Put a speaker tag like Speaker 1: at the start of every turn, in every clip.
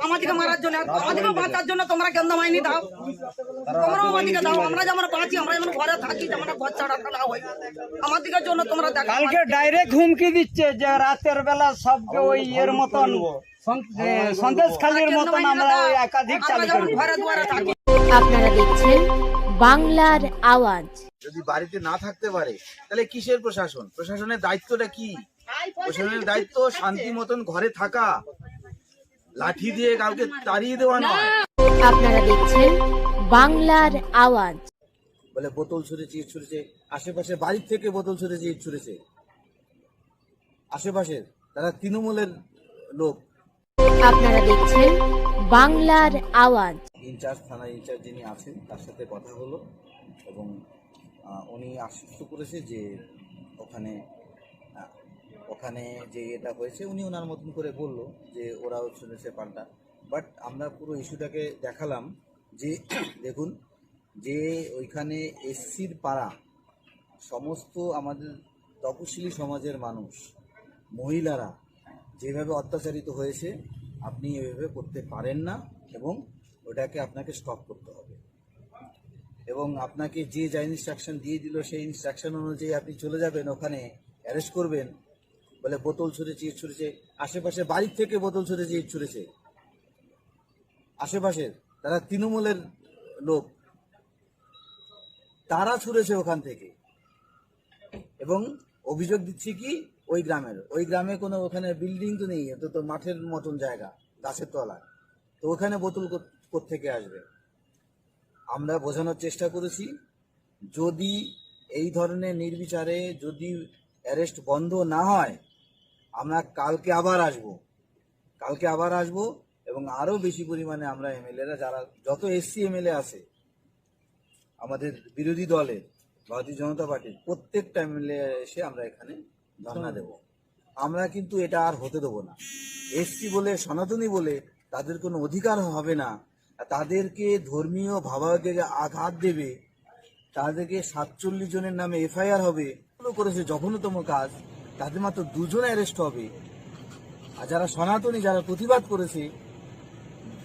Speaker 1: আমাদেরকে মারার জন্য, আমাদেরকে বাঁচার জন্য তোমরা কেন্দ্র বাহিনী দাও, তোমরাও আমাদেরকে দাও। আমরা যেমন বাঁচি, আমরা যেমন ঘরে থাকি, যেমন ঘর ছাড়া না হয়, আমাদেরকে জন্য তোমরা দেখো।
Speaker 2: কালকে ডাইরেক্ট হুমকি দিচ্ছে যে রাতের বেলা সবকে ওই এর মতন সন্দেশখালীর মতন আমরা ওই একাধিক চালু করব।
Speaker 1: ঘরে দুয়ারে থাকি।
Speaker 3: আপনারা দেখছেন বাংলার আওয়াজ।
Speaker 4: যদি বাড়িতে না থাকতে পারে তাহলে কিসের প্রশাসন? প্রশাসনের দায়িত্বটা কি? প্রশাসনের দায়িত্ব শান্তি মতন ঘরে থাকা, লাঠি দিয়ে কাউকে তাড়িয়ে দেওয়া নয়।
Speaker 3: আপনারা দেখছেন বাংলার আওয়াজ।
Speaker 4: বলে বোতল ছুঁড়েছে, ইট ছুঁড়েছে, আশেপাশে বাড়ির থেকে বোতল ছুঁড়েছে, ইট ছুঁড়েছে, আশেপাশের তারা তৃণমূলের লোক।
Speaker 3: আপনারা দেখছেন বাংলার আওয়াজ।
Speaker 4: ইনচার্জ, থানার ইনচার্জ যিনি আছেন তার সাথে কথা হলো এবং উনি আশ্বস্ত করেছে যে ওখানে যে এটা হয়েছে উনি ওনার মতন করে বললো যে ওরাও শুনেছে পাল্টা। বাট আমরা পুরো ইস্যুটাকে দেখালাম যে দেখুন, যে ওইখানে এসসির পাড়া সমস্ত আমাদের তপশিলি সমাজের মানুষ, মহিলারা যেভাবে অত্যাচারিত হয়েছে আপনি এভাবে করতে পারেন না এবং ওটাকে আপনাকে স্টপ করতে হবে। এবং আপনাকে যে যা ইনস্ট্রাকশন দিয়ে দিল সেই ইনস্ট্রাকশন অনুযায়ী আপনি চলে যাবেন, ওখানে অ্যারেস্ট করবেন। বলে বোতল ছুঁড়েছে, ইট ছুঁড়েছে, আশেপাশে বাড়ির থেকে বোতল ছুঁড়েছে, ইট ছুঁড়েছে, আশেপাশের তারা তৃণমূলের লোক, তারা ছুঁড়েছে ওখান থেকে। এবং অভিযোগ দিচ্ছি কি ওই গ্রামে কোনো ওখানে বিল্ডিং তো নেই, এটা তো মাঠের মতন জায়গা, গাছের তলা, তো ওখানে বোতল কোত্থেকে আসবে? আমরা বোঝানোর চেষ্টা করেছি যদি এই ধরনের নির্বিচারে যদি অ্যারেস্ট বন্ধ না হয় আমরা কালকে আবার আসব এবং আরও বেশি পরিমাণে আমরা এমএলএরা যারা যত এসসি এমএলএ আছে আমাদের বিরোধী দলের ভারতীয় জনতা পার্টির প্রত্যেকটা এমএলএ এসে আমরা এখানে ধর্ণা দেব। আমরা কিন্তু এটা আর হতে দেবো না। এসসি বলে, সনাতনী বলে তাদের কোনো অধিকার হবে না, তাদেরকে ধর্মীয় ভাবাবেগে আঘাত দেবে, তাদেরকে 47 জনের নামে এফআইআর হবে, করেছে জঘন্যতম কাজ, তাদের মাত্র 2 জন অ্যারেস্ট হবে। আর যারা সনাতনী, যারা প্রতিবাদ করেছে,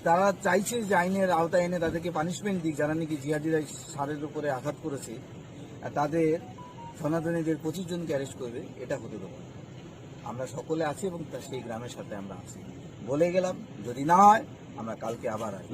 Speaker 4: তারা চাইছে যে আইনের আওতায় এনে তাদেরকে পানিশমেন্ট দিক, যারা নাকি জিহাদিরা সারের উপরে আঘাত করেছে, আর তাদের সনাতনীদের 25 জনকে অ্যারেস্ট করবে। এটা হতে দেবো না। আমরা সকলে আছি এবং সেই গ্রামের সাথে আমরা আছি। বলে গেলাম যদি না হয় আমরা কালকে আবার আসবো।